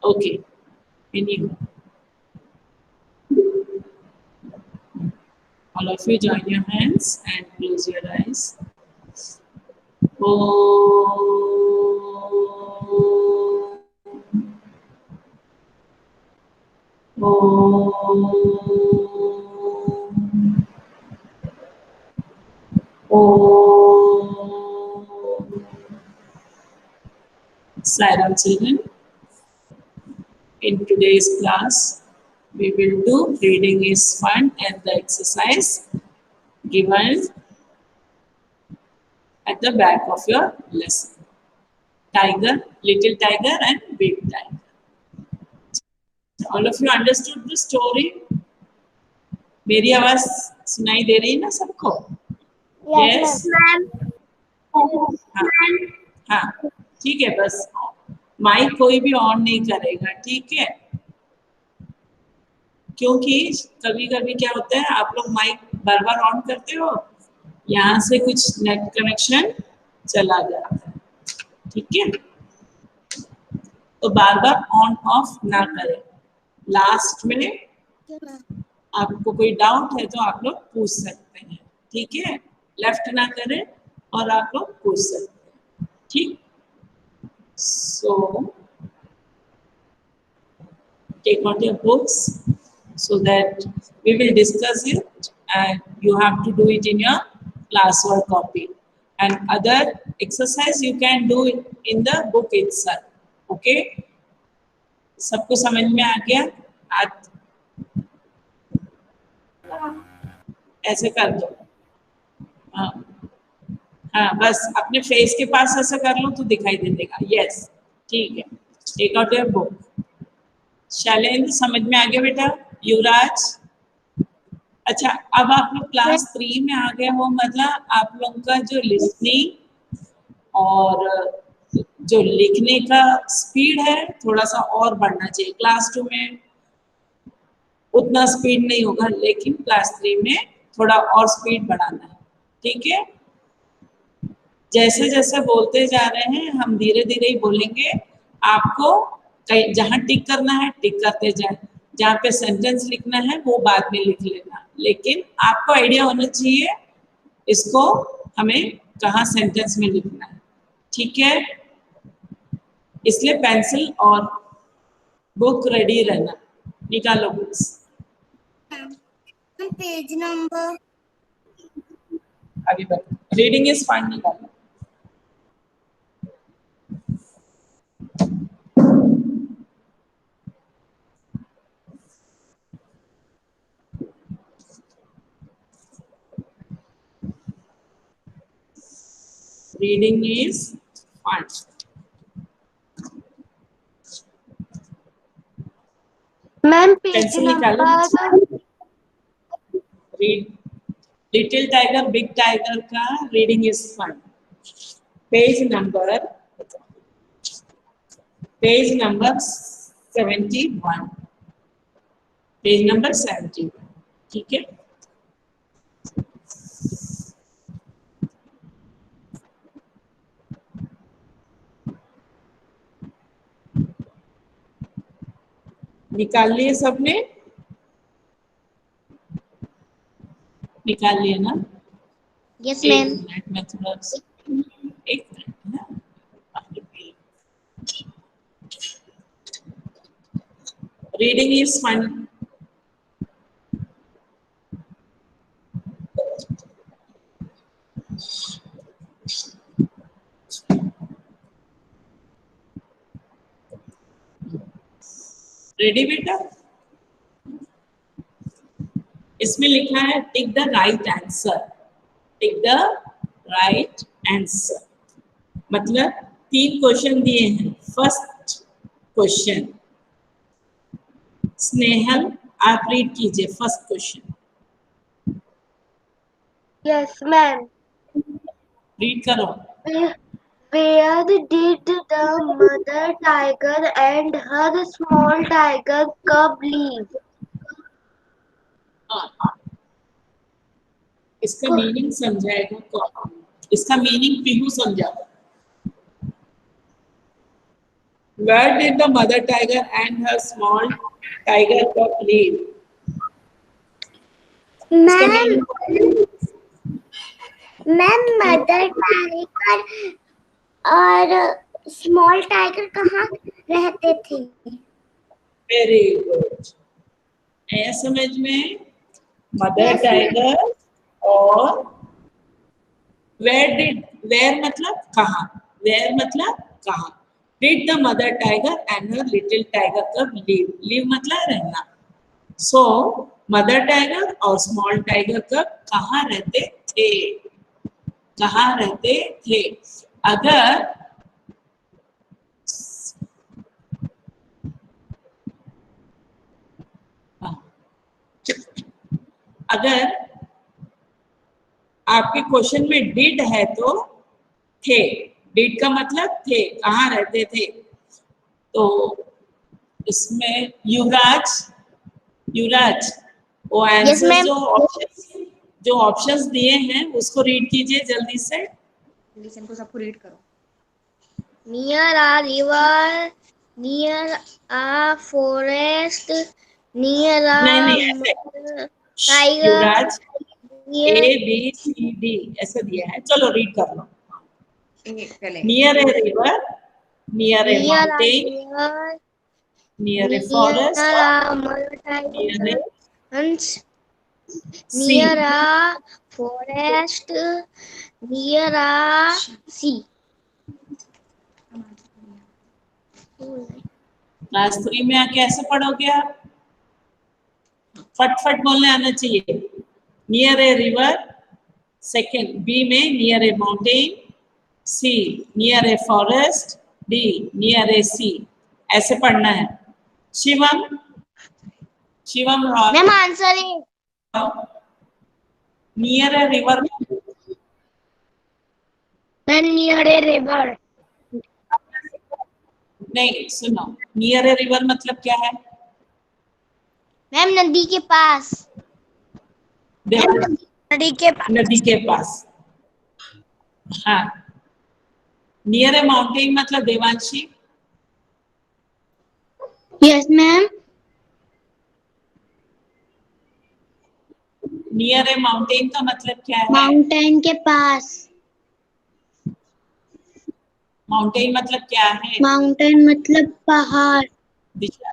Okay. Anyway, all of you join your hands and close your eyes. Saram children, in today's class, we will do reading is fun and the exercise given at the back of your lesson. Tiger, little tiger and big tiger. All of you understood the story? मेरी आवाज सुनाई दे रही है ना सबको? Yes. हाँ, ठीक है, बस माइक कोई भी ऑन नहीं करेगा, ठीक है? क्योंकि कभी कभी क्या होता है, आप लोग माइक बार बार ऑन करते हो, यहाँ से कुछ नेट कनेक्शन चला जाता है, ठीक है? तो बार बार ऑन ऑफ ना करें। लास्ट में आपको कोई डाउट है तो आप लोग पूछ सकते हैं, ठीक है? लेफ्ट ना करें और आप लोग पूछ सकते हैं, ठीक? So take out your books so that we will discuss it and you have to do it in your classwork copy, and other exercise you can do it in the book itself. Okay, सबको समझ में आ गया? आज ऐसे कर दो। हाँ हाँ, बस अपने फेस के पास ऐसा कर लो तो दिखाई दे देगा। यस, ठीक है। Take out your book. Shailendra समझ में आ गया बेटा? युवराज, अच्छा, अब आप लोग क्लास 3 में आ गए हो, मतलब आप लोगों का जो लिसनिंग और जो लिखने का स्पीड है थोड़ा सा और बढ़ना चाहिए। क्लास 2 में उतना स्पीड नहीं होगा, लेकिन क्लास 3 में थोड़ा और स्पीड बढ़ाना है, ठीक है? जैसे जैसे बोलते जा रहे हैं हम धीरे धीरे ही बोलेंगे। आपको जहाँ टिक करना है टिक करते जाए, जहाँ पे सेंटेंस लिखना है वो बाद में लिख लेना, लेकिन आपको आइडिया होना चाहिए इसको हमें कहाँ सेंटेंस में लिखना है, ठीक है? इसलिए पेंसिल और बुक रेडी रहना। निकालो बुक्स। पेज नंबर अभी बता, रीडिंग इज फाइन निकालो। Reading is fun. Ma'am page pencil निकालो। Read little tiger big tiger का reading is fun. Page number 71। Page number 71, ठीक है? निकाल लिए सबने? निकाल लिए ना? Yes ma'am. एक मिनट में थोड़ा, एक minute. Reading is fun. Ready बेटा? इसमें लिखा है tick the right answer. Tick the right answer मतलब 3 क्वेश्चन दिए हैं। फर्स्ट क्वेश्चन, स्नेहल आप रीड कीजिए first question. Yes ma'am. Read करो। Where did the mother tiger and her small tiger cub live? इसका मीनिंग समझाएगा कौन? इसका मीनिंग पीहू समझा। Where did the mother tiger and her small tiger cub live? इसका ma'am meaning ma'am mother tiger और small tiger कहाँ रहते थे? Very good. है समझ में? मदर Yes, टाइगर और वेयर मतलब कहाँ, वेयर मतलब कहाँ। Did the mother tiger and her little tiger कब लिव मतलब रहना। सो मदर टाइगर और स्मॉल टाइगर कब कहाँ रहते थे, कहाँ रहते थे। अगर अगर आपके क्वेश्चन में डिड है तो थे, डिड का मतलब थे, कहाँ रहते थे। तो इसमें युवराज, युवराज वो Yes, आंसर ma'am. जो ऑप्शंस दिए हैं उसको रीड कीजिए जल्दी से। लिसन को सबको रीड करो। Near a river, near a forest, near नहीं a ऐसे tiger, युवराज near ABCD ऐसे दिया है, चलो रीड कर लो। पहले near a river, near a a mountain, river, near a near forest, a mother near a and sea. near a forest, near a sea. Class 3 में आके ऐसे पढ़ोगे आप, फट फट बोलने आना चाहिए। Near a river, second B में near a mountain, C near a forest, D near a sea, ऐसे पढ़ना है। Shivam, Shivam Roy, Ma'am, answer is near a river near a river. नहीं, सुनो, नियर ए रिवर मतलब क्या है? मैम नदी के पास। नदी के पास। नदी के पास। हाँ। नियर ए माउंटेन मतलब Devanshi? Yes ma'am. Near a mountain का मतलब क्या है? माउंटेन के पास। माउंटेन मतलब क्या है? माउंटेन मतलब पहाड़। दिशा।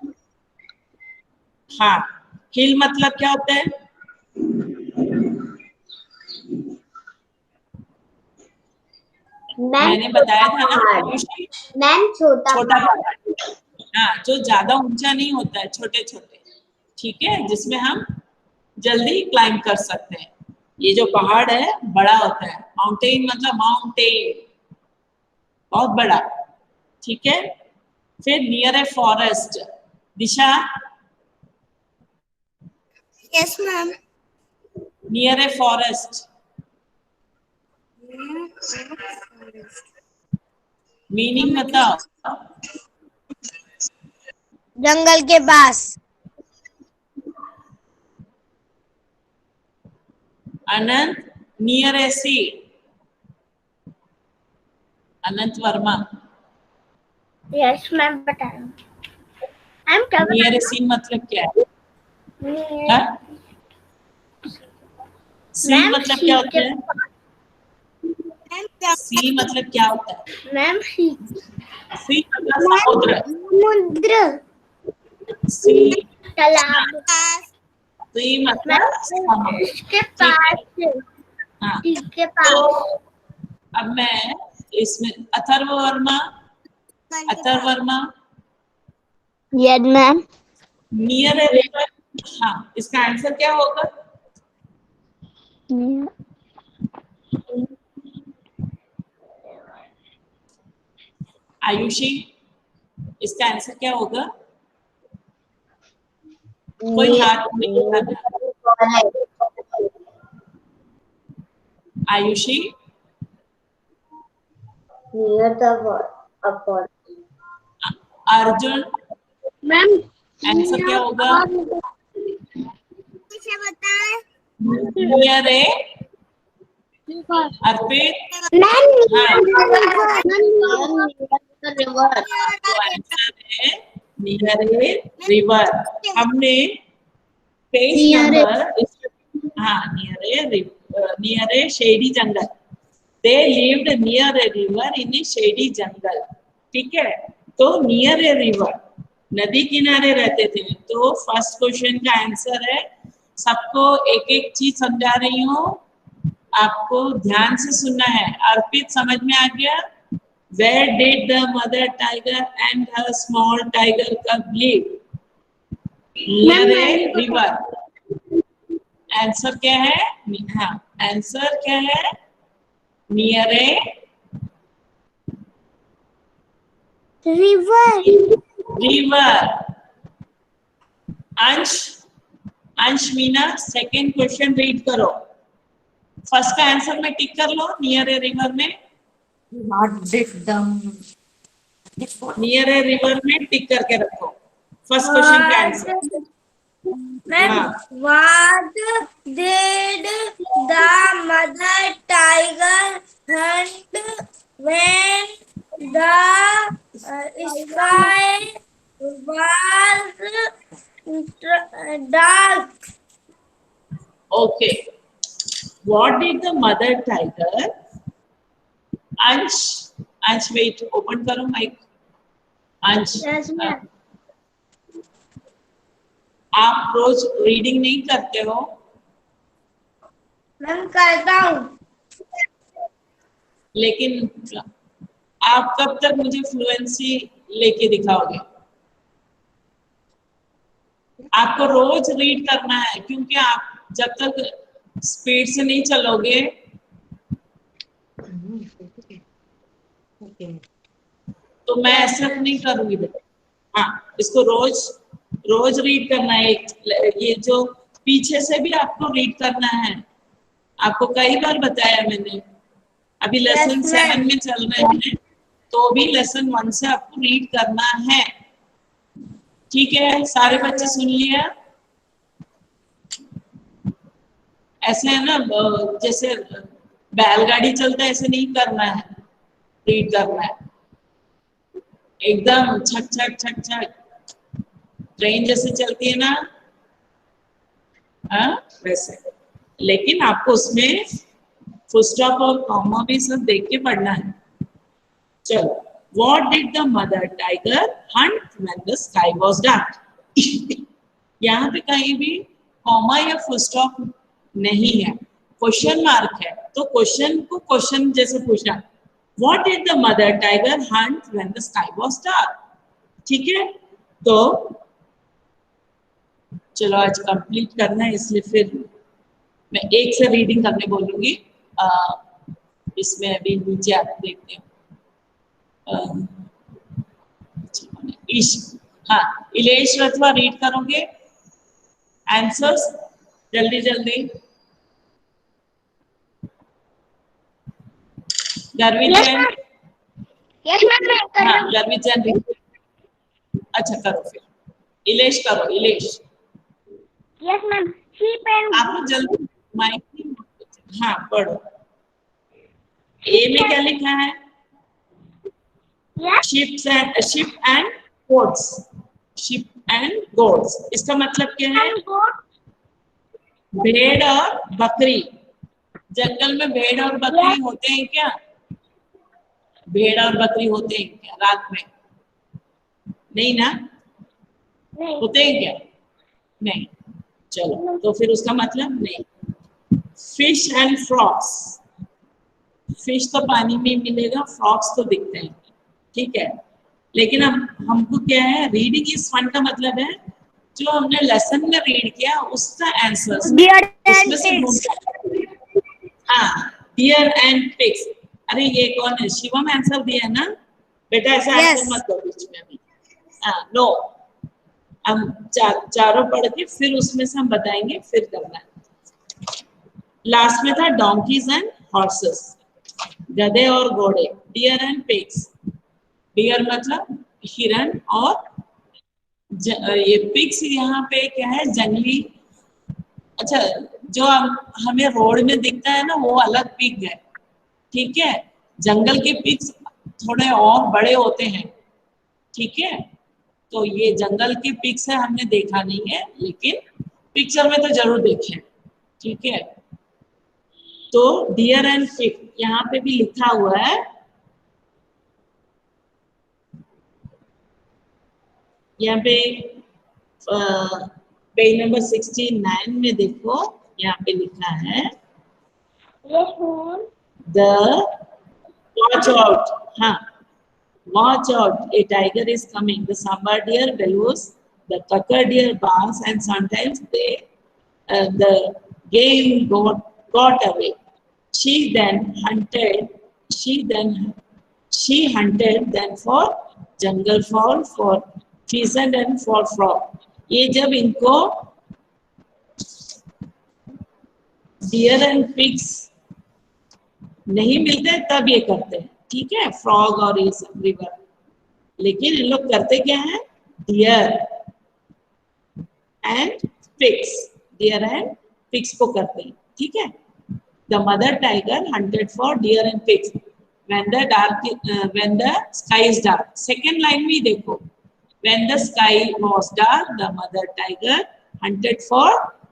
हाँ। हिल मतलब क्या होता है? मैंने बताया था ना, मैम छोटा पहाड़। हाँ, जो ज्यादा ऊंचा नहीं होता है, छोटे छोटे, ठीक है, जिसमें हम जल्दी क्लाइंब कर सकते हैं। ये जो पहाड़ है बड़ा होता है। माउंटेन मतलब माउंटेन, बहुत बड़ा, ठीक है। फिर near a forest, Disha. Yes ma'am. Near a forest meaning बताओ। जंगल के पास। Anant, near a sea, Anant Verma. Yes ma'am बता रहा हूँ। नियर ए सी मतलब क्या है? हाँ? सी मतलब क्या होता है? सी मतलब क्या होता है? मैम सी मतलब समुद्र। समुद्र। सी तालाब। सी मतलब समुद्र। इसके ठीक है। पास। हाँ। इसके तो पास। अब मैं इसमें Atharva Verma, Atharva Verma yes ma'am. Near a river. हाँ, इसका आंसर क्या होगा? आयुषी, इसका आंसर क्या होगा? कोई हाथ नहीं उठाना। Ayushi, near the Arjun, ma'am answer क्या होगा? मुझे बताएं। Near a Arpit. मैम हाँ, river. तो आंसर है नियर ए रिवर। हमने पेज Near a- नंबर, हाँ near a shady jungle. They lived near a river in a shady jungle. ठीक है, तो नियर ए रिवर, नदी किनारे रहते थे। तो फर्स्ट क्वेश्चन का आंसर है, सबको एक एक चीज समझा रही हूँ, आपको ध्यान से सुनना है। अर्पित समझ में आ गया? Where did the mother tiger and her small tiger cub live? Near a river. Answer क्या है? हाँ, आंसर क्या है? नियर ए river. रिवर। अंश मीना सेकंड क्वेश्चन रीड करो। फर्स्ट का आंसर में टिक कर लो, नियर ए रिवर में। What did the near a river में टिक करके रखो फर्स्ट क्वेश्चन का आंसर। हाँ, What did the mother tiger hunt when the sky was dark? Okay. What did the mother tiger? अंश वेट, ओपन करो mic. अंश, Yes, ma'am. आप रोज reading नहीं करते हो? मैम करता हूँ। लेकिन आप कब तक मुझे फ्लुएंसी लेके दिखाओगे? आपको रोज रीड करना है, क्योंकि आप जब तक स्पीड से नहीं चलोगे तो मैं एक्सेप्ट नहीं करूंगी बेटा। हाँ, इसको रोज रीड करना है। ये जो पीछे से भी आपको रीड करना है, आपको कई बार बताया मैंने। अभी लेसन 7 में चल रहे हैं, तो भी लेसन 1 से आपको रीड करना है। ठीक है, सारे बच्चे सुन लिया? ऐसे है ना, जैसे बैलगाड़ी चलता है ऐसे नहीं करना है, रीड करना है एकदम छक छक छक छक, ट्रेन जैसे चलती है ना, हाँ वैसे। लेकिन आपको उसमें फुल स्टॉप और कॉमा भी सब देख के पढ़ना है। चलो, what did the mother tiger hunt when the sky was dark? यहाँ पे कहीं भी कॉमा या फुल स्टॉप नहीं है, क्वेश्चन मार्क है। तो क्वेश्चन को क्वेश्चन जैसे पूछना, what did the mother tiger hunt when the sky was dark? ठीक है, तो चलो आज कंप्लीट करना है, इसलिए फिर मैं एक से रीडिंग करने बोलूंगी। इसमें अभी नीचे आप देखते हो। हाँ, इलेश रथवा रीड करोगे आंसर्स जल्दी जल्दी। गर्वित जैन, हाँ गर्वित जैन, अच्छा करो फिर। इलेश करो, Ilesh. Yes ma'am. Sheep and आप लोग जल्दी माइक, हाँ पढ़ो। ए में क्या लिखा है? Ship and goats. Ship and goats, इसका मतलब क्या है? भेड़ और बकरी। जंगल में भेड़ और बकरी होते हैं क्या? भेड़ और बकरी होते हैं क्या रात में? नहीं ना? होते हैं क्या? नहीं। चलो, तो फिर उसका मतलब नहीं। फिश एंड फ्रॉक्स, फिश तो पानी में मिलेगा, फ्रॉक्स तो दिखते हैं। ठीक है, लेकिन हमको क्या है, रीडिंग इज फन का मतलब है जो हमने लेसन में रीड किया उसका आंसर उसमें से ढूंढ। हाँ, डियर एंड पिग्स। अरे ये कौन है? शिवम आंसर दिया ना बेटा, ऐसे आंसर मत दो बीच में अभी। नो, हम चारों पढ़ के फिर उसमें से हम बताएंगे, फिर करना है। लास्ट में था डोंकीज एंड हॉर्सेस, गधे और घोड़े। डियर एंड पिग्स, डियर मतलब हिरन, और ये पिग्स यहाँ पे क्या है? जंगली। अच्छा, जो हमें रोड में दिखता है ना वो अलग पिग है, ठीक है? जंगल के पिग्स थोड़े और बड़े होते हैं, ठीक है। तो ये जंगल के पिक्स है, हमने देखा नहीं है, लेकिन पिक्चर में तो जरूर देखे, ठीक है। तो डियर एंड पिग यहाँ पे भी लिखा हुआ है, यहाँ पे पेज नंबर 69 में देखो, यहाँ पे लिखा है Yes, ma'am. The watch out, हाँ, watch out, a tiger is coming. The sambar deer bellows, the tucker deer barks, and sometimes the game got away. She then hunted. She hunted then for jungle for pheasant and for frog. ये जब इनको dear and pigs नहीं मिलते तब ये करते हैं, ठीक है, फ्रॉग और ये सब रिवर। लेकिन इन लोग करते क्या है, deer and pigs, deer and pigs को करते हैं, ठीक है। The mother tiger hunted for deer and pigs when the sky is dark। Second line में देखो, when the sky was dark the mother tiger hunted for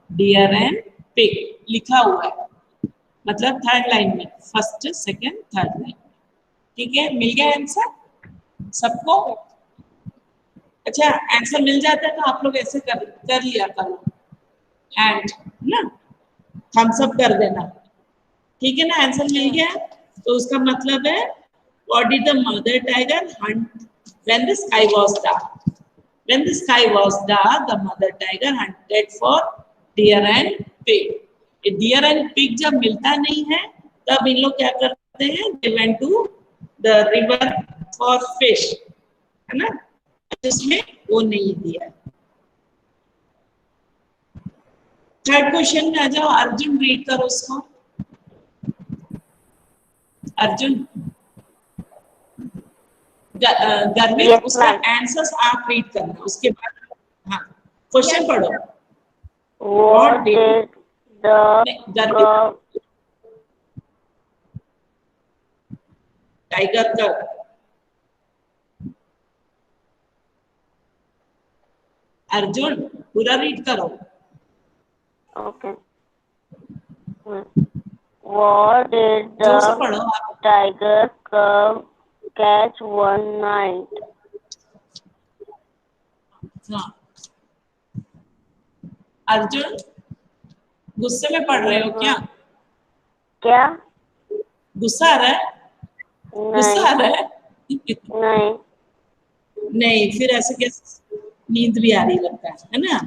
deer and pig लिखा हुआ है, मतलब थर्ड लाइन में, फर्स्ट सेकेंड थर्ड लाइन, ठीक है। मिल गया आंसर सबको? अच्छा, आंसर मिल जाता है तो आप लोग ऐसे कर लिया करो, एंड ना थम्स अप कर देना, ठीक है ना। आंसर मिल गया तो उसका मतलब है what did the mother tiger hunt when the sky was dark. When the sky was dark the mother tiger hunted for deer and pig. Deer and pig जब मिलता नहीं है तब इन लोग क्या करते हैं, they went to the river for fish, है ना, जिसमें वो नहीं दिया। थर्ड क्वेश्चन में आ जाओ, अर्जुन रीड करो उसको। अर्जुन गर्मित, Yes, उसका ma'am. आंसर्स आप रीड करना, उसके बाद हाँ क्वेश्चन पढ़ो। What did the गर्मित टाइगर का अर्जुन पूरा रीड करो। okay? What did जोर से the पढ़ो आप। tiger cub catch one night? हाँ अर्जुन, गुस्से में पढ़ रहे हो क्या? क्या? गुस्सा आ रहा है? गुस्सा आ नहीं, रहा है? नहीं. नहीं, फिर ऐसे कैसे नींद भी आ रही लगता है ना।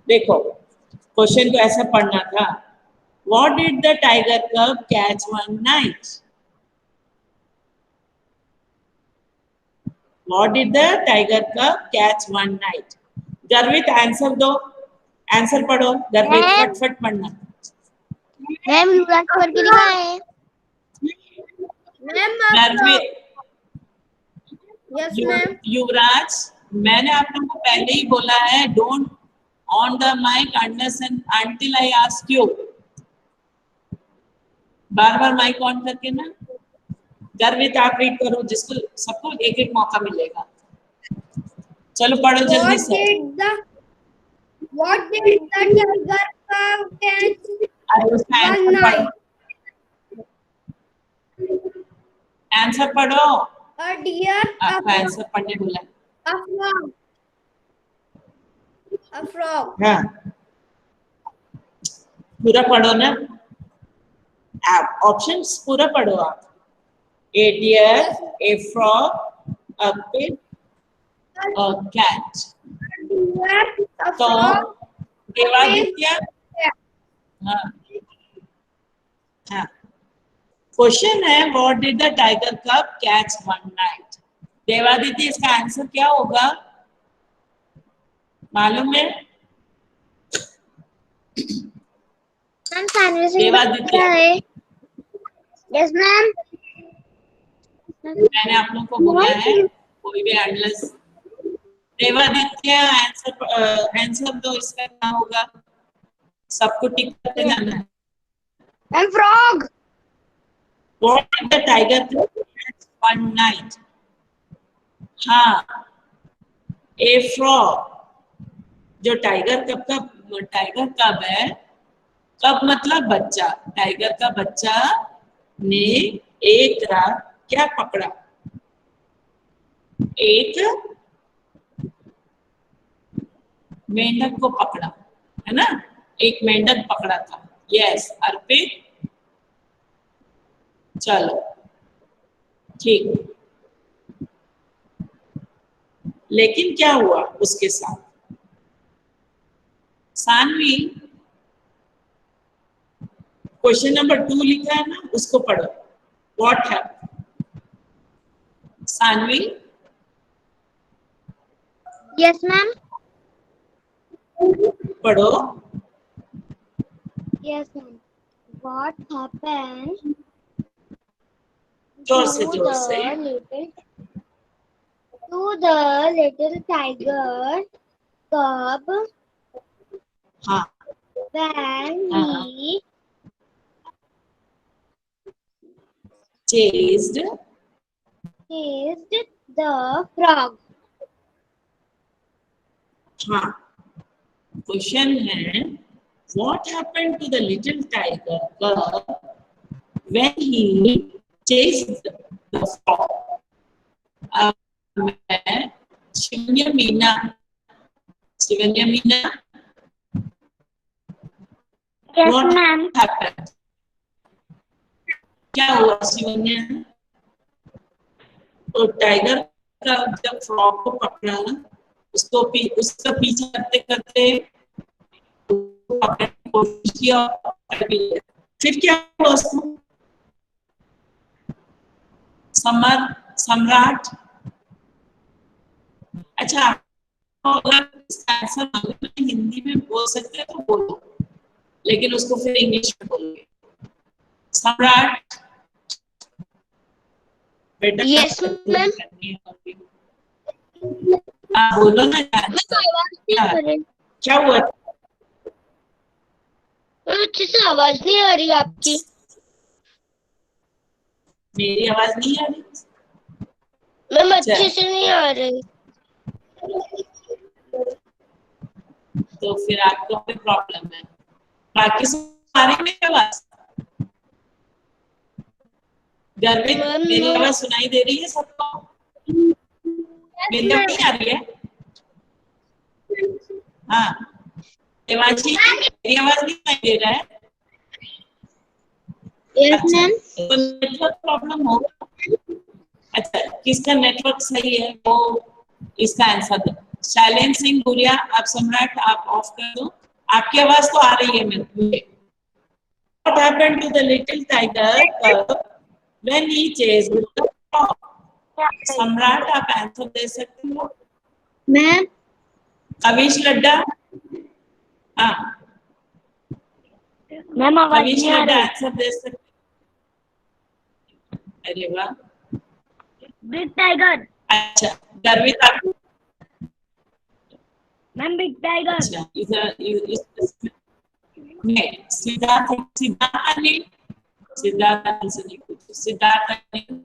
देखो क्वेश्चन को ऐसा पढ़ना था, what did the tiger cub catch one night. What did the tiger cub catch one night. गर्वित आंसर दो, आंसर पढ़ो गर्वित, फटफट पढ़ना। मैम युवराज करके लिखा है. गर्वित, यस मैम. युवराज, मैंने आप लोगों को पहले ही बोला है, don't on the mic until I ask you. बार बार माइक ऑन करके ना। गर्वित आप रीड करो, जिसको सबको एक एक मौका मिलेगा। चलो पढ़ो जल्दी से। What did the tiger cub catch अरे उसका one आंसर night? पढ़ो, आंसर पढ़ो। A deer, आपका आंसर पढ़ने बोला। a frog, a frog. हाँ पूरा पढ़ो ना, आप ऑप्शंस पूरा पढ़ो आप। A deer, a frog, a pig, a cat. A deer, a तो frog, देवादित्य, हाँ हाँ, क्वेश्चन है what did the tiger cub catch one night. Devaditya इसका आंसर क्या होगा मालूम है? Devaditya, Yes ma'am. मैंने आप लोगों को बोला है कोई भी एंडलेस। देवादित्य आंसर दो, इसका क्या होगा, सबको टिक करते जाना है। And frog. What did the tiger catch one night? हाँ, ए फ्रॉग। जो टाइगर कब है, कब मतलब बच्चा, टाइगर का बच्चा ने एक रात क्या पकड़ा, एक मेंढक को पकड़ा, है ना, एक मेंढक पकड़ा था। यस अर्पित, चलो ठीक। लेकिन क्या हुआ उसके साथ, सानवी क्वेश्चन नंबर 2 लिखा है ना, उसको पढ़ो। व्हाट है सानवी? Yes, ma'am. पढ़ो। Yes, ma'am. What happened जोर से to जोर से। the little tiger cub हाँ when हाँ। he chased chased the frog? हाँ, क्वेश्चन है what happened to the little tiger cub when he chased the frog. अब मैं Shivanya Meena, Shivanya Meena, Yes, what ma'am. Happened, क्या हुआ शिवन्या? तो टाइगर का जब फ्रॉग को पकड़ा, उसका पीछा करते करते पकड़ने की कोशिश किया, फिर क्या हुआ उसको? सम्राट। अच्छा, अगर आंसर हिंदी में बोल सकते हैं तो बोलो, लेकिन उसको फिर इंग्लिश में बोलोगे। सम्राट बेटा। Yes, ma'am. हाँ बोलो ना मैं तो आवाज नहीं आ रही। क्या हुआ? अच्छे से आवाज नहीं आ रही आपकी। मेरी आवाज नहीं आ रही? मैम अच्छे से नहीं आ रही। तो फिर आपको कोई प्रॉब्लम है। बाकी सारी मेरी आवाज, गर्वित मेरी आवाज सुनाई दे रही है सबको? मेरी आवाज नहीं आ रही है? हाँ देवांशी, मेरी आवाज नहीं सुनाई दे रहा है? Yes, अच्छा, ma'am. तो नेटवर्क प्रॉब्लम होगा। अच्छा, किसका नेटवर्क सही है वो इसका आंसर दो। शैलेन सिंह गुड़िया, आप सम्राट आप ऑफ कर दो, आपकी आवाज तो आ रही है मुझे। What happened to the little tiger cub when he chased the frog? सम्राट आप आंसर दे सकते हो। मैम कविश लड्डा, हाँ मैम आवाज कविश नहीं आ लड्डा रही। आंसर दे सकते। अरे वाह, बिग टाइगर। अच्छा गर्वित आप, मैम बिग टाइगर। अच्छा इधर नहीं, सिद्धार्थ सिद्धार्थ अनिल, सिद्धार्थ अनिल से नहीं पूछो, सिद्धार्थ अनिल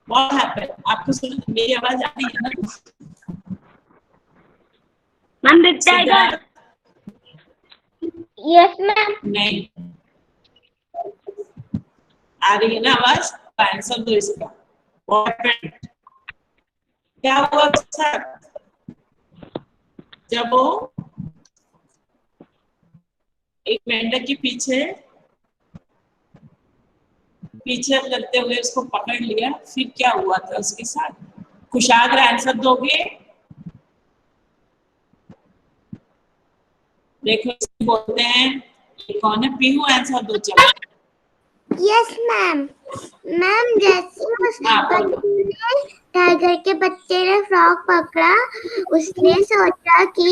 व्हाट हैपेंड, आपको सुन मेरी आवाज आ रही है ना? Ma'am big tiger. Yes ma'am. नहीं आ रही है ना आवाज? आंसर दो इसका। व्हाट हैपेंड, क्या हुआ सर जब वो एक मेंढक के पीछे पीछे करते हुए उसको पकड़ लिया, फिर क्या हुआ था उसके साथ? कुशाग्र आंसर दोगे? देखो इसे बोलते हैं, ये कौन है? पीहू आंसर दो चलो। Yes ma'am. मैम जैसे उस हाँ बोलो। टाइगर के बच्चे ने फ्रॉग पकड़ा, उसने सोचा कि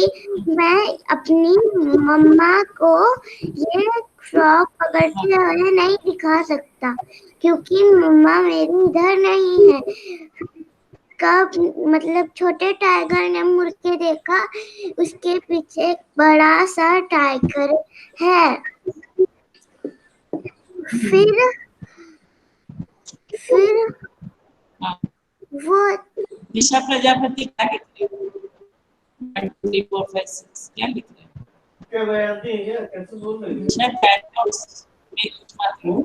मैं अपनी मम्मा को ये फ्रॉग पकड़ते हुए नहीं दिखा सकता, क्योंकि मम्मा मेरी इधर नहीं है। कब मतलब छोटे टाइगर ने मुड़ के देखा, उसके पीछे एक बड़ा सा टाइगर है। फिर हाँ वो निशा प्रजापति क्या लिख रही हो? 1 2 3 4 5 6 क्या लिख रहे हो? क्या मैं आती है क्या? कैसे बोल रही है? निशा चैट बॉक्स में कुछ मत लो।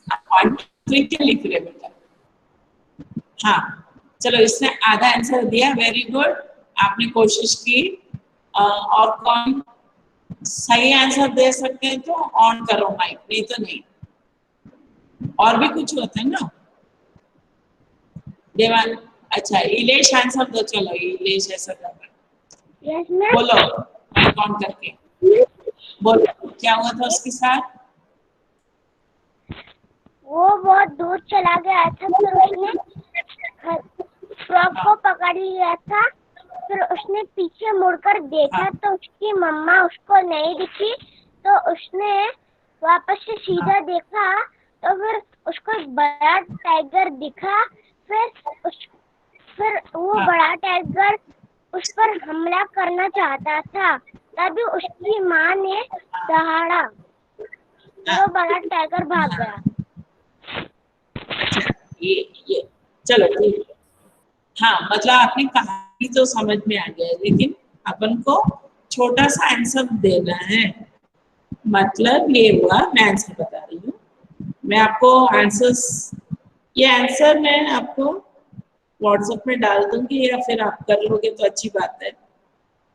आप 1 2 3 क्या लिख रहे हो बेटा? हाँ, चलो इसने आधा आंसर दिया, वेरी गुड, आपने कोशिश की। और कौन सही आंसर दे सकते हैं तो ऑन करो माइक, नहीं तो नहीं। और भी कुछ होता है ना देवान। अच्छा, इलेश आंसर दो, चलो इलेश ऐसा कर रहा है। Yes ma'am. बोलो माइक ऑन करके बोलो, क्या हुआ था उसके साथ? वो बहुत दूर चला गया था, फिर उसने फ्रॉक को पकड़ लिया था। फिर उसने पीछे मुड़कर देखा तो उसकी मम्मा उसको नहीं दिखी, तो उसने वापस से सीधा देखा तो फिर उसको एक बड़ा टाइगर दिखा। फिर वो बड़ा टाइगर उस पर हमला करना चाहता था, तभी उसकी माँ ने दहाड़ा, तो वो बड़ा टाइगर भाग गया। अच्छा, ये चलो ठीक है। हाँ, मतलब आपने कहानी तो समझ में आ गया, लेकिन अपन को छोटा सा आंसर देना है। मतलब ये हुआ, मैं आंसर बता रही हूँ, मैं आपको आंसर्स, ये आंसर मैं आपको व्हाट्सएप में डाल दूंगी, या फिर आप कर लोगे तो अच्छी बात है।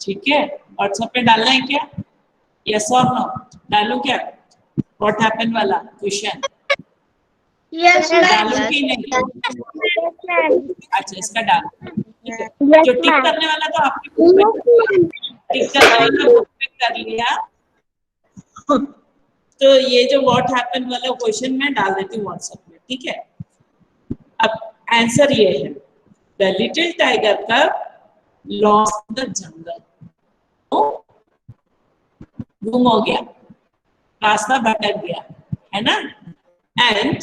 ठीक है, व्हाट्सएप पे डालना है क्या? यस और नो डालूं क्या? व्हाट हैपन वाला क्वेश्चन डालूं कि नहीं? अच्छा, इसका डाल, ठीक है। जो टिक करने वाला तो आपने टिक करने वाला बुक में कर लिया। तो ये जो व्हाट हैपन वाला क्वेश्चन मैं डाल देती हूँ व्हाट्सएप में, ठीक है। अब आंसर ये है, द लिटिल टाइगर कब लॉस्ट द जंगल, तो गुम हो गया, रास्ता भटक गया, है ना। And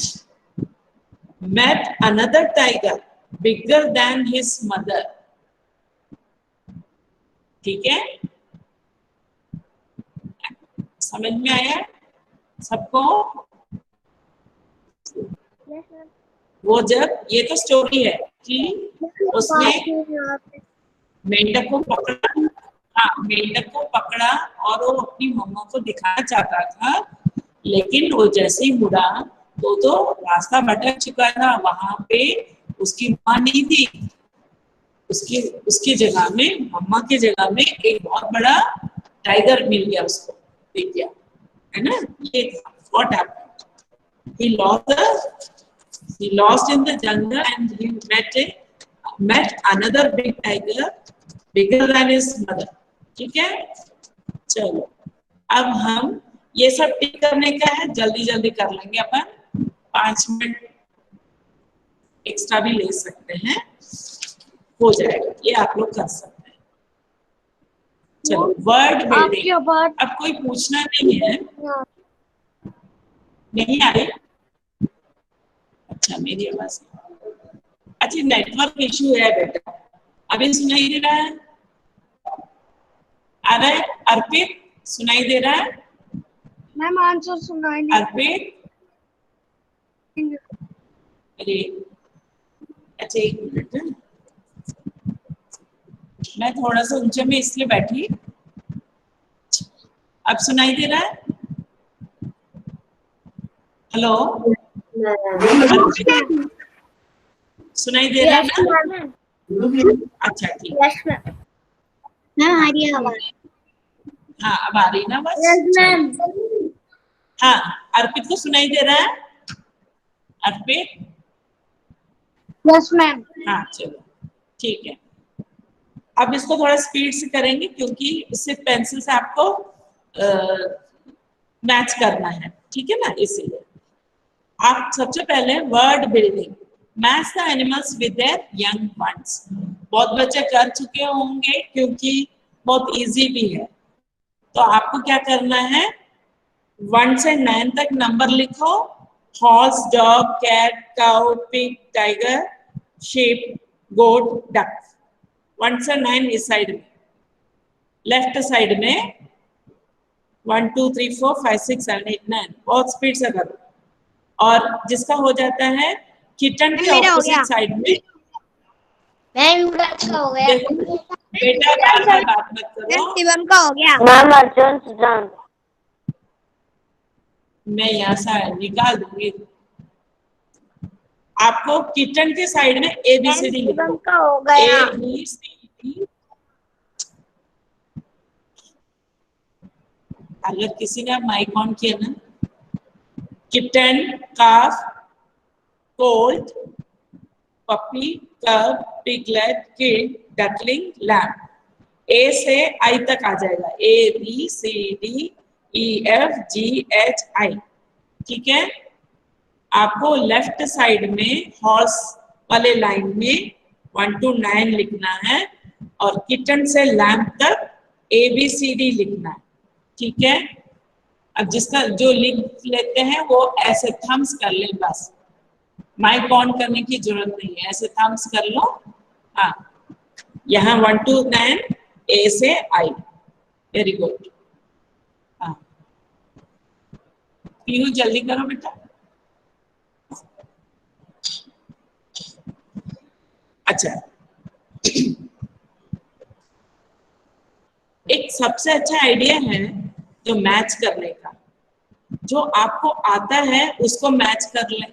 met another tiger bigger than his mother, ठीक है। समझ में आया सबको? वो जब, ये तो स्टोरी है कि उसने मेंढक को पकड़ा, हाँ मेंढक को पकड़ा और वो अपनी मम्मा को दिखाना चाहता था, लेकिन वो जैसे ही मुड़ा तो रास्ता भटक चुका था। वहां पे उसकी माँ नहीं थी, उसकी जगह में, मम्मा की जगह में एक बहुत बड़ा टाइगर मिल गया, उसको दिख गया, है ना। ये what happened, he lost in the jungle and he met another big tiger bigger than his mother, ठीक है। चलो अब हम ये सब टिक करने का है, जल्दी जल्दी कर लेंगे अपन, 5 मिनट एक्स्ट्रा भी ले सकते हैं, हो जाएगा, ये आप लोग कर सकते हैं। चलो वर्ड बिल्डिंग, अब कोई पूछना नहीं है, नहीं आ रही? अच्छा, मेरी आवाज, अच्छा नेटवर्क इश्यू है बेटा, अभी सुनाई दे रहा है? आ रहा है? अर्पित सुनाई दे रहा है? मैम आंसर सुनाई नहीं। अर्पित, अरे अच्छा एक मिनट, मैं थोड़ा सा ऊंचे में इसलिए बैठी। अब सुनाई दे रहा है? हेलो, सुनाई दे रहा है ना? अच्छा ठीक है, मैम आ रही है आवाज? हाँ अब आ रही ना बस। हाँ, अर्पित को सुनाई दे रहा है? अर्पित? Yes ma'am. हाँ चलो ठीक है। अब इसको थोड़ा स्पीड से करेंगे, क्योंकि इससे पेंसिल से आपको मैच करना है, ठीक है ना, इसीलिए। आप सबसे पहले word building, match the animals with their young ones, बहुत बच्चे कर चुके होंगे क्योंकि बहुत इजी भी है। तो आपको क्या करना है, 1 से 9 तक नंबर लिखो, horse, dog, cat, cow, pig, tiger, sheep, goat, duck, 1 से 9 इस साइड में, लेफ्ट साइड में 1 2 3 4 5 6 7 8 9, बहुत स्पीड से करो। और जिसका हो जाता है किटन के मेरा हो गया। ऑपोजिट साइड में मैम अच्छा हो गया। देखो बेटा, बार बार बात मत करो। शिवम का हो गया। मैम अर्जुन सुजान। मैं यहाँ से निकाल दूंगी। आपको किचन के साइड में ABCD शिवम लिखो। का हो गया। ABCD। अगर किसी ने माइक ऑन किया ना, किटन, काफ, कोल्ट, पपी, कब, piglet, kid, duckling, lamb. A से I तक आ जाएगा, ABCDEFGHI। ठीक है। आपको लेफ्ट साइड में हॉर्स वाले लाइन में 1 to 9 लिखना है और किटन से लैम्प तक ABCD लिखना है। ठीक है। अब जिसका जो लिख लेते हैं वो ऐसे थम्स कर ले, बस माइक ऑन करने की जरूरत नहीं है, ऐसे थम्स कर लो। हाँ, यहाँ 1 to 9 A से I। Very good. हाँ, पीहू जल्दी करो बेटा। अच्छा, एक सबसे अच्छा आइडिया है जो मैच करने का, जो आपको आता है उसको मैच कर ले।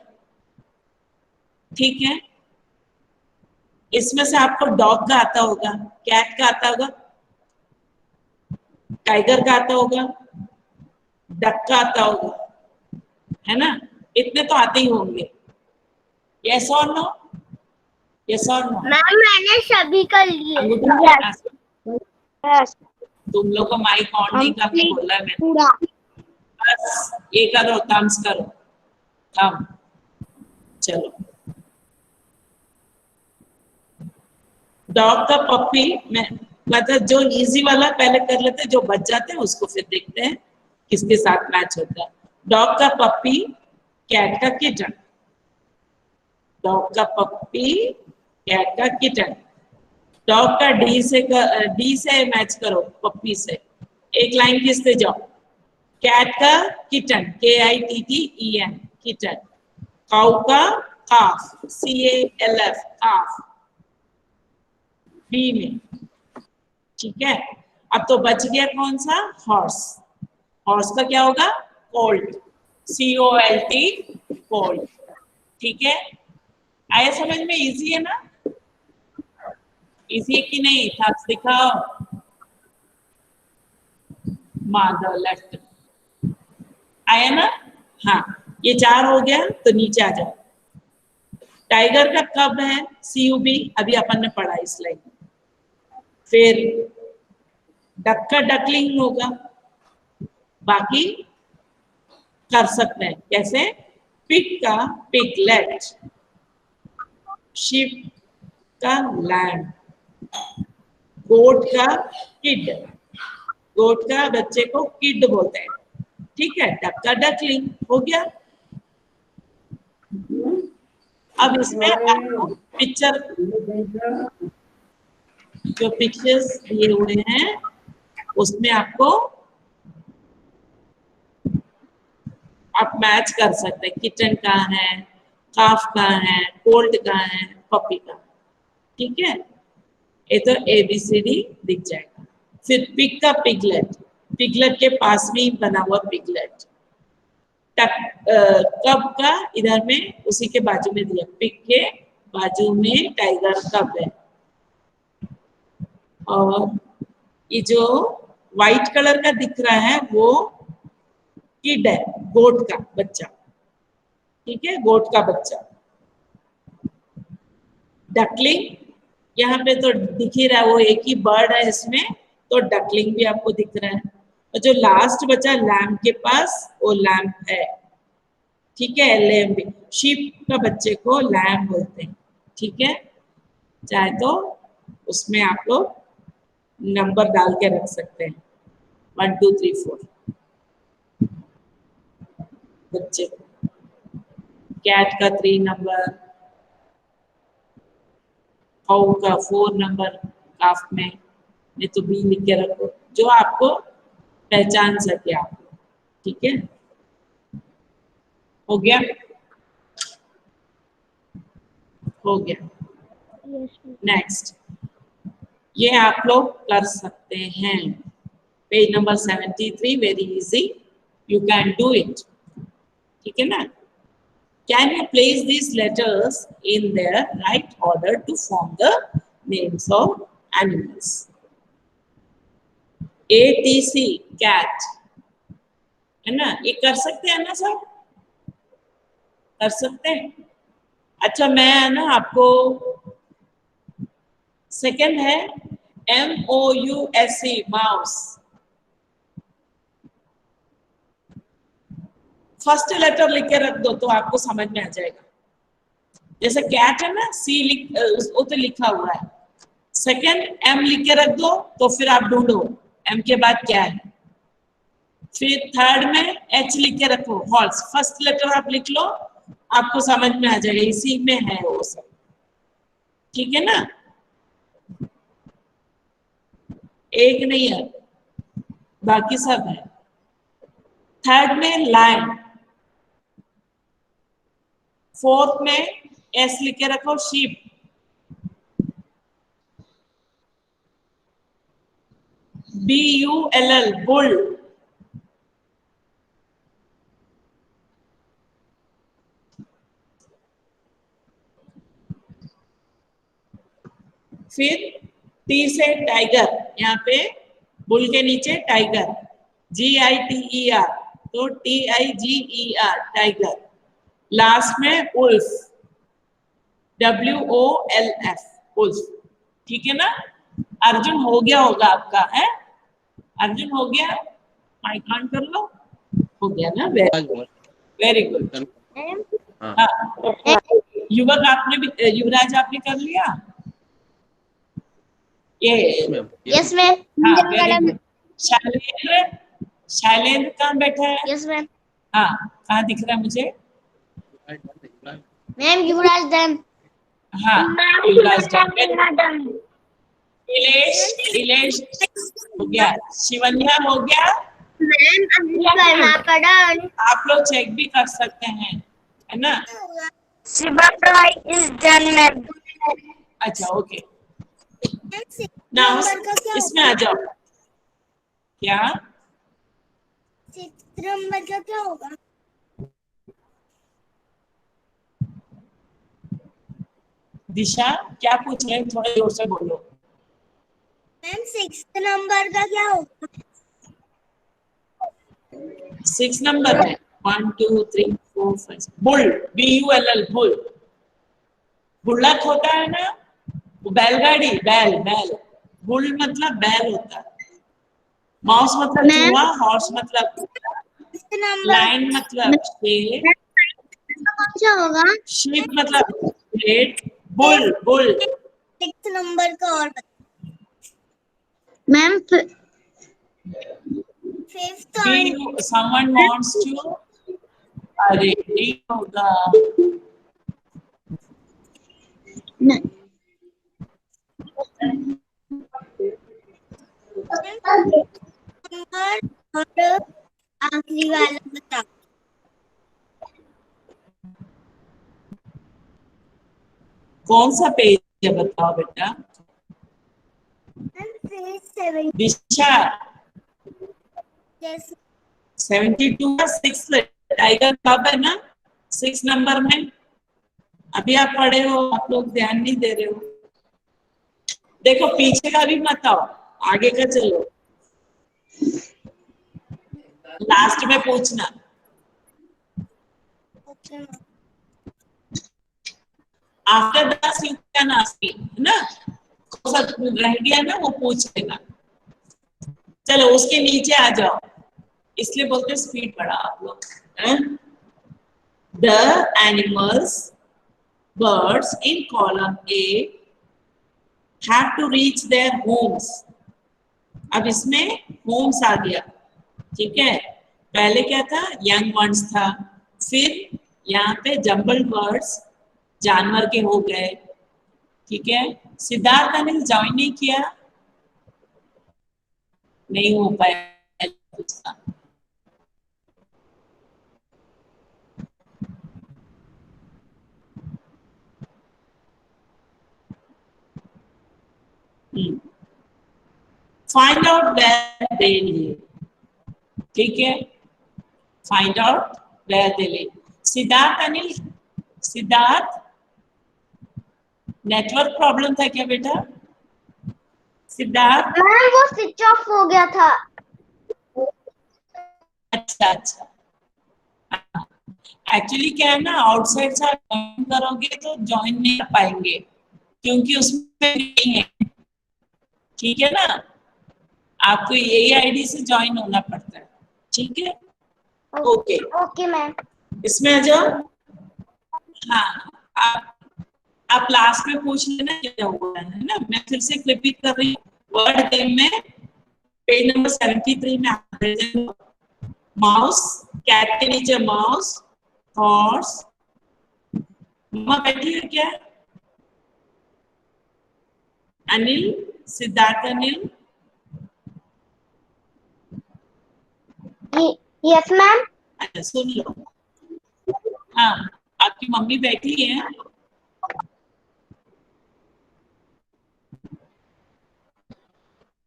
ठीक है। इसमें से आपको डॉग का आता होगा, कैट का आता होगा, टाइगर का आता होगा, डक का आता होगा, है ना? इतने तो आते ही होंगे। यस और नो? यस और नो? मैम मैंने सभी कर लिए। तुम लोग को माइक ऑन नहीं करके बोला मैंने। पूरा। बस ये करो, थम्स करो, थम। चलो, डॉग का पप्पी में मतलब जो इजी वाला पहले कर लेते हैं, जो बच जाते हैं उसको फिर देखते हैं किसके साथ मैच होता है। डॉग का पप्पी, कैट का किटन। डॉग का पप्पी, कैट का किटन। डॉग का डी से मैच करो पप्पी से। एक लाइन खींचते जाओ। कैट का किटन, KITTEN, किटन। काऊ का काफ, CALF, काफ, बी में। ठीक है। अब तो बच गया कौन सा? हॉर्स। हॉर्स का क्या होगा? Colt, COLT, Colt. ठीक है। आया समझ में? इजी है ना? इजी है कि नहीं? थम्स दिखाओ। मादर लेफ्ट। आया ना? हाँ, ये 4 हो गया तो नीचे आ जाओ। टाइगर का कब है? CUB, अभी अपन ने पढ़ा इस लाइन। फिर डक का डकलिंग होगा। बाकी कर सकते हैं कैसे? पिग का पिगलेट, शिप का लैम्ब, गोट का किड। गोट का बच्चे को किड बोलते हैं। ठीक है। डक का डकलिंग हो गया। अब इसमें आपको पिक्चर, जो पिक्चर्स दिए हुए हैं उसमें आपको आप मैच कर सकते हैं। किचन कहाँ है, काफ कहाँ है, कोल्ड कहाँ है, पपी का। ठीक है। ये तो ABCD दिख जाएगा। फिर पिग का पिगलेट, पिगलेट के पास में ही बना हुआ पिगलेट। कब का इधर में उसी के बाजू में दिया, पिग के बाजू में टाइगर कब है। और ये जो व्हाइट कलर का दिख रहा है वो किड है, गोट का बच्चा। ठीक है, गोट का बच्चा। डकलिंग यहाँ पे तो दिख ही रहा है, वो एक ही बर्ड है इसमें, तो डकलिंग भी आपको दिख रहा है। और जो लास्ट बचा लैम्प के पास, वो लैम्प है। ठीक है। लैम्प, शीप का बच्चे को लैम्प बोलते हैं। ठीक है। चाहे तो उसमें आप लोग नंबर डाल के रख सकते हैं, 1 2 3 4 बच्चे को। कैट का 3 नंबर, काऊ का 4 नंबर, काफ में नहीं तो B लिख के रखो, जो आपको पहचान सके आप। ठीक है। हो गया? हो गया। नेक्स्ट, ये आप लोग कर सकते हैं। Page number 73, very easy, you can do it. ठीक है ना? Can you place these letters in their right order to form the names of animals? ATC, cat, है ना? ये कर सकते हैं ना सब? कर सकते हैं? अच्छा, मैं है ना आपको, सेकंड है MOUSE, माउस। फर्स्ट लेटर लिख के रख दो तो आपको समझ में आ जाएगा। जैसे कैट है ना, सी वो तो लिखा हुआ है। सेकंड M लिख के रख दो तो फिर आप ढूंढो M के बाद क्या है। फिर थर्ड में H लिख के रखो, हॉर्स। फर्स्ट लेटर आप लिख लो, आपको समझ में आ जाएगा, इसी में है वो सब। ठीक है ना? एक नहीं है, बाकी सब है। थर्ड में लायन, फोर्थ में S लिख के रखो, शीप। BULL, bull. फिर T से टाइगर, यहाँ पे बुल के नीचे टाइगर, GITER, तो TIGER, टाइगर। लास्ट में उल्फ, WOLF, उल्फ। ठीक है ना? अर्जुन हो गया होगा आपका, है? अर्जुन हो गया? माइक ऑन कर लो। हो गया ना? Very good. हाँ, युवक आपने भी, युवराज आपने कर लिया? ये यस मैम। हाँ, वेरी गुड। शैलेंद्र, शैलेंद्र कहाँ बैठा है? Yes ma'am. हाँ, कहाँ दिख रहा है मुझे? मैम युवराज डन। हाँ, युवराज डन। इलेश, इलेश हो गया। शिवन्या हो गया। मैम अभी करना पड़ा। आप लोग चेक भी कर सकते हैं, है ना? Shiva Roy is done ma'am. अच्छा, ओके। नाउ इसमें आ जाओ। क्या? नंबर का क्या होगा? दिशा क्या पूछ रहे हैं? थोड़ा जोर से बोलो। मैम 6th नंबर का क्या होगा? 6 नंबर में 1 2 3 4 5, बुल, BULL, बुल। बुल्लक होता है ना, वो बैलगाड़ी, बैल, बैल। बुल मतलब बैल होता है। माउस मतलब चूहा, हॉर्स मतलब, लाइन मतलब शेर, कौन सा होगा? शीप मतलब plate, bull, bull. 6th number का और ma'am 5th Someone wants to, अरे नहीं होगा। नंबर और आखिरी वाला बताओ। कौन सा पेज है बताओ बेटा? दिशा, 72 का 6 टाइगर कब है ना? 6 नंबर में। अभी आप पढ़े हो, आप लोग ध्यान नहीं दे रहे हो। देखो पीछे का भी मत आओ, आगे का चलो। लास्ट में पूछना। After 10 you can ask me, है ना? कौन सा रह गया ना, वो पूछ लेना। चलो उसके नीचे आ जाओ, इसलिए बोलते स्पीड बढ़ा आप लोग। The animals, birds in column A have to reach their homes. अब इसमें homes आ गया, ठीक है? पहले क्या था? young ones था। फिर यहाँ पे जंबल बर्ड्स, जानवर के हो गए। ठीक है? सिद्धार्थ ने ज्वाइन नहीं किया, नहीं हो पाया उसका। Find out where they live, ठीक है, find out where they live. Siddharth Anil, Siddharth network problem था क्या बेटा? सिद्धार्थ मैम वो स्विच ऑफ हो गया था। अच्छा अच्छा, एक्चुअली क्या है ना, आउटसाइड से ज्वाइन करोगे तो ज्वाइन नहीं कर पाएंगे क्योंकि उसमें नहीं है, ठीक है ना, आपको यही आईडी से ज्वाइन होना पड़ता है, ठीक है, ओके। Okay ma'am. इसमें आ जाओ। हाँ, आप लास्ट में पूछ लेना क्या हुआ है ना, मैं फिर से रिपीट कर रही हूँ। वर्ड गेम में पेज नंबर 73 में आते हैं माउस, कैट के नीचे माउस, हॉर्स, मम्मा बैठी है क्या? Anil, Siddharth Anil, yes ma'am. अच्छा सुन लो। हाँ, आपकी मम्मी बैठी है।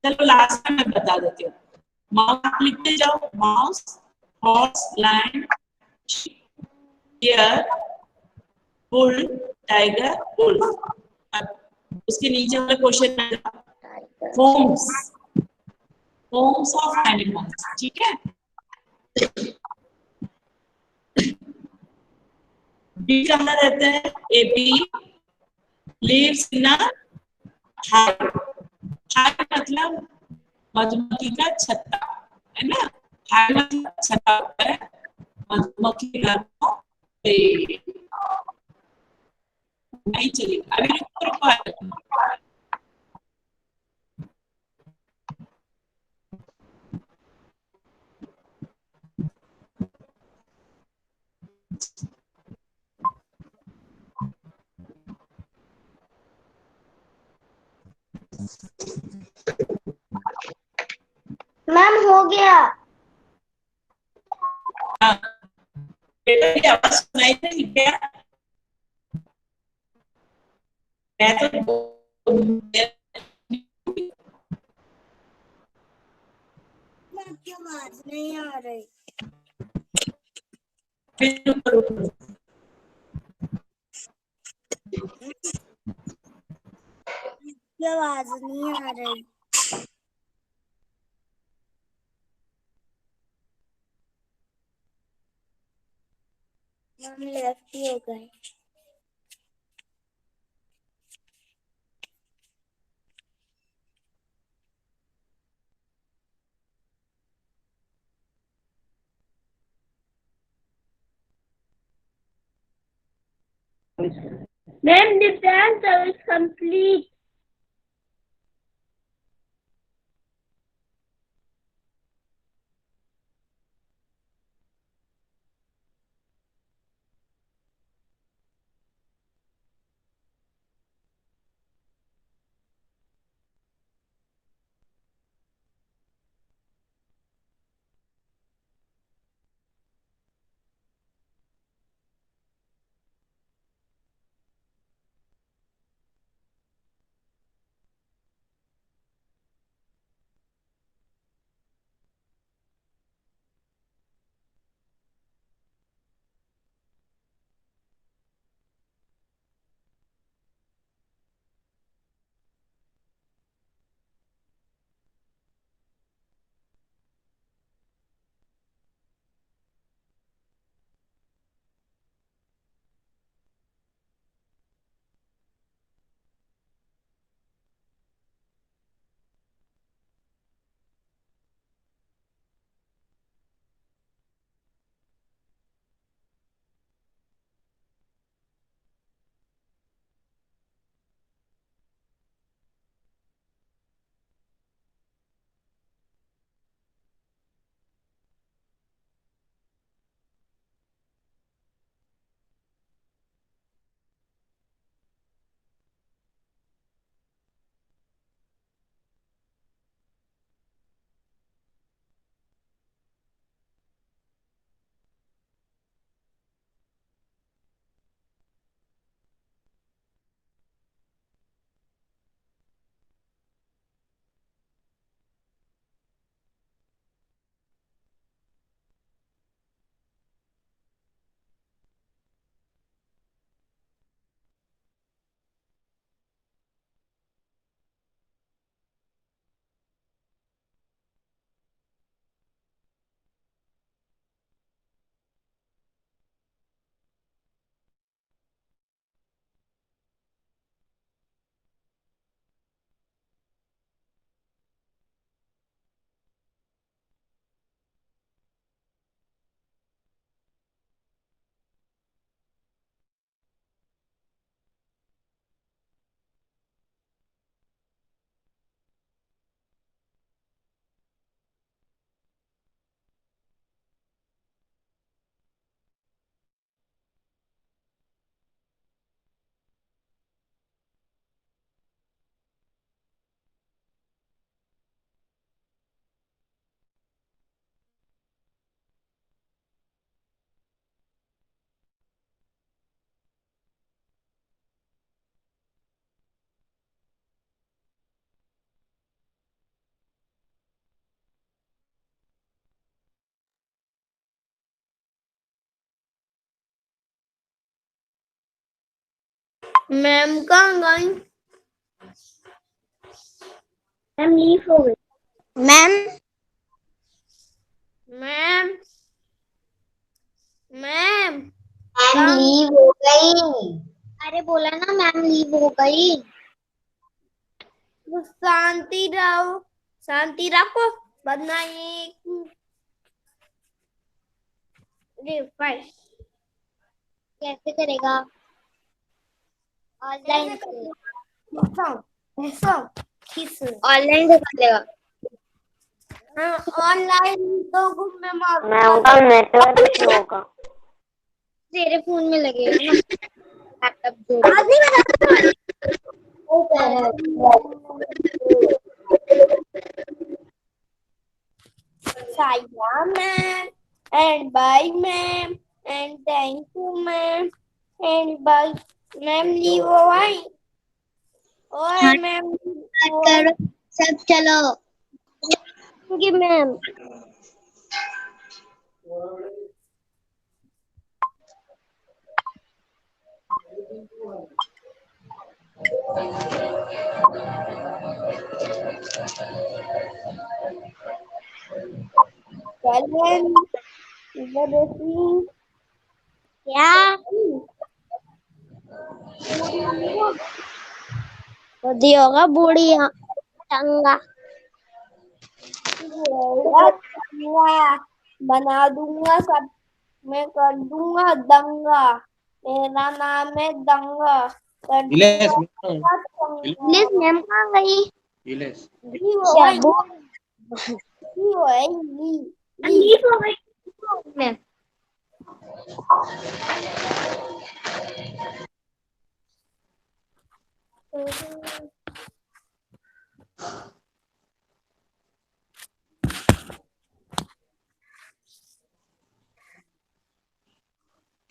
चलो लास्ट में मैं बता देती हूँ। माउस लिखते जाओ, mouse, horse, lion, deer, bull, tiger, wolf. अब उसके नीचे वाला क्वेश्चन है फॉर्म्स, फॉर्म्स ऑफ एनिमल्स, ठीक है। बी कहाँ रहते हैं? A bee lives in a hive, hive मतलब मधुमक्खी का छत्ता, है ना, hive मतलब छत्ता होता है मधुमक्खी घर को। नहीं चलेगा, अभी रुको रुको, मैम हो गया। हाँ, बेटा की आवाज सुनाई नहीं क्या? मैं तो आपकी आवाज नहीं आ रही। फिर रुको रुको, आपकी आवाज नहीं आ रही। मैम लेफ्ट ही हो गए। Ma'am, the answer is complete. Ma'am कहाँ गई? मैम लीव हो गई। Ma'am ma'am ma'am ma'am leave हो गई। अरे बोला ना मैम लीव हो गई। तो शांति रहो, शांति रखो, वरना ये रिफ्रेश कैसे करेगा? ऑनलाइन करेगा। ऑनलाइन से कर लेगा। ऑनलाइन तो ग्रुप में मार मैं उनका नेटवर्क इशू होगा। तेरे फोन में लगेगा ना लैपटॉप जो आदमी बता Saya ma'am and bye ma'am and thank you ma'am and bye ma'am leave why और मैम करो सब चलो मैम क्या बुद्धि होगा बूढ़ी टंगा बना दूंगा सब मैं कर दूंगा दंगा मेरा नाम है दंगा कर इलेस इंग्लिश मैम कहाँ गई इलेस मैम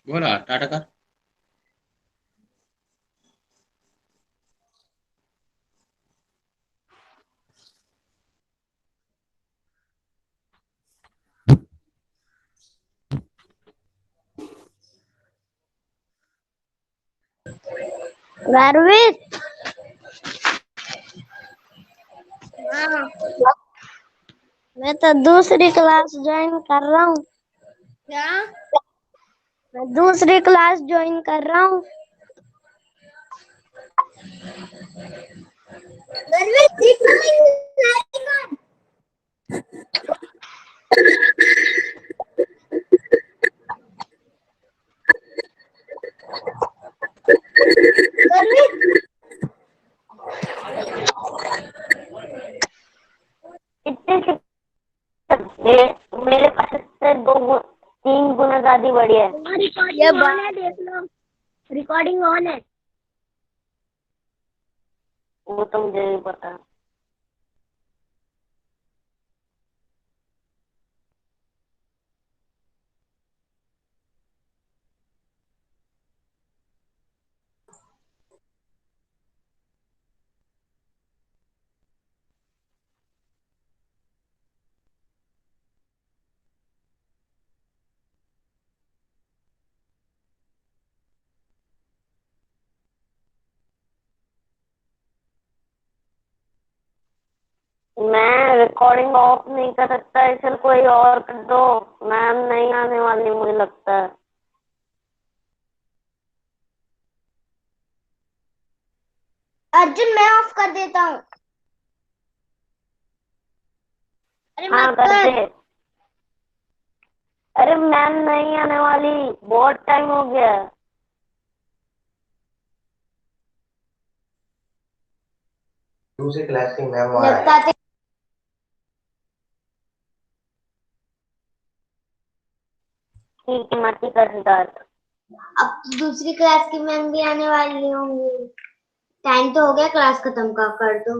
बोला टाटा का गर्वित हाँ मैं तो दूसरी क्लास ज्वाइन कर रहा हूँ क्या मैं दूसरी क्लास ज्वाइन कर रहा हूँ मेरे पास से 3 गुना ज्यादा बढ़िया है ये ऑन है देख लो रिकॉर्डिंग ऑन है वो तो मुझे नहीं पता मैं रिकॉर्डिंग ऑफ नहीं कर सकता इसे कोई और कर दो मैम नहीं आने वाली मुझे लगता है अर्जुन मैं ऑफ कर देता हूँ अरे हाँ कर दे अरे मैम नहीं आने वाली बहुत टाइम हो गया दूसरी क्लास की मैम आ रही ठीक है मत ही कर स्टार्ट अब दूसरी क्लास की मैम भी आने वाली होंगी टाइम तो हो गया क्लास खत्म का कर दो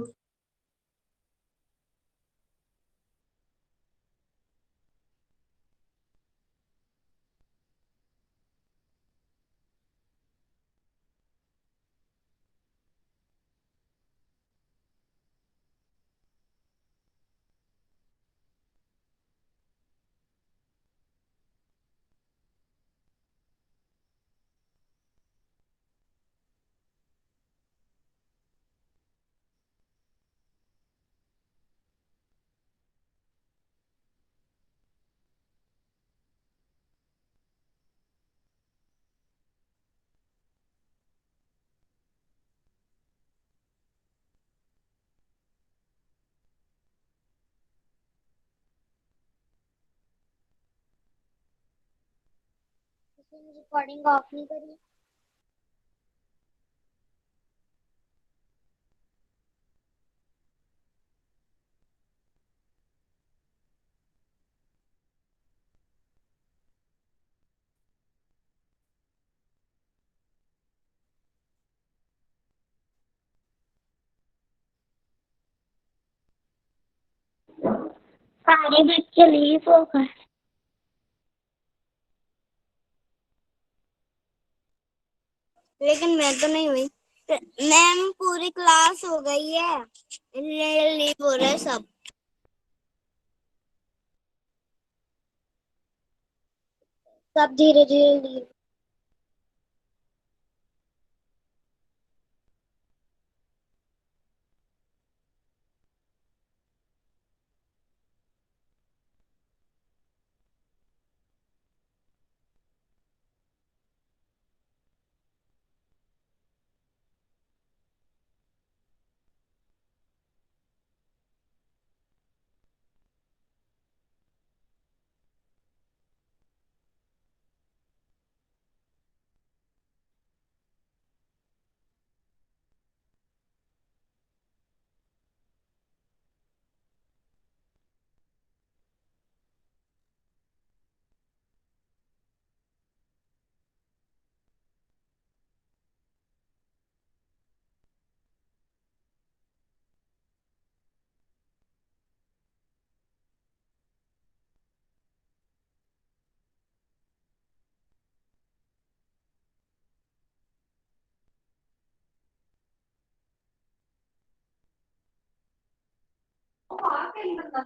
रिकॉर्डिंग ऑफ नहीं करी। सारे बच्चे लीव हो गए। लेकिन मैं तो नहीं हुई। मैम पूरी क्लास हो गई है, इसलिए लीव हो रहे सब। सब धीरे धीरे लीव।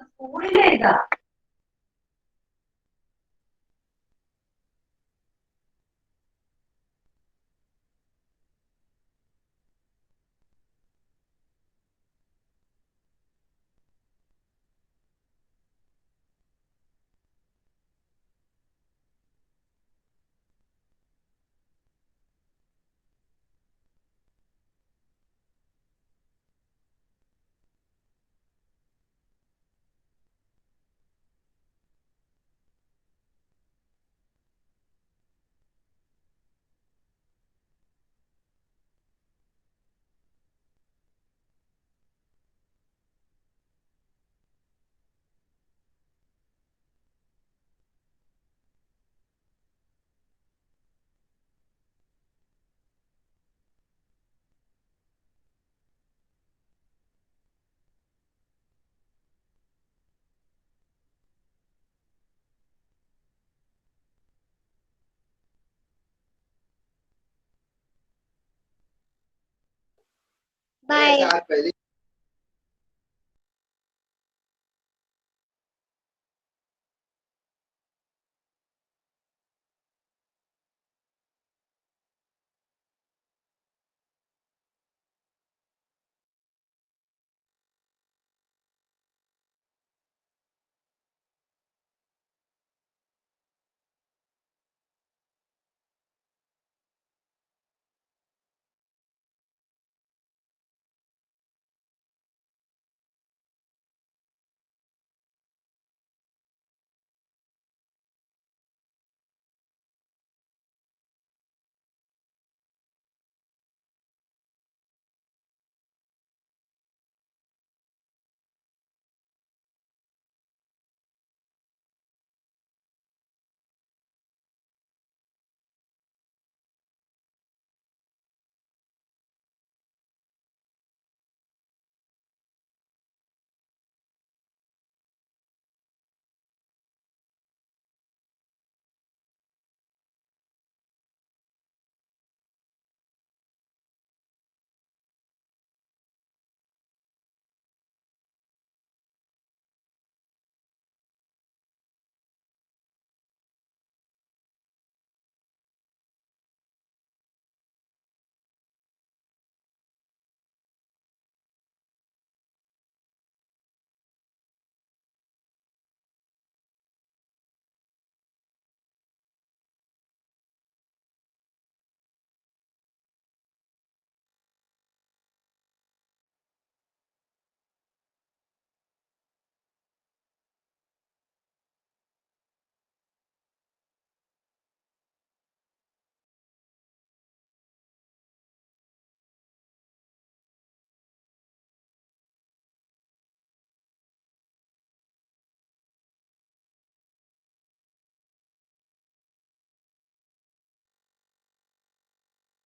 സ്കൂളിലേതാ बाय।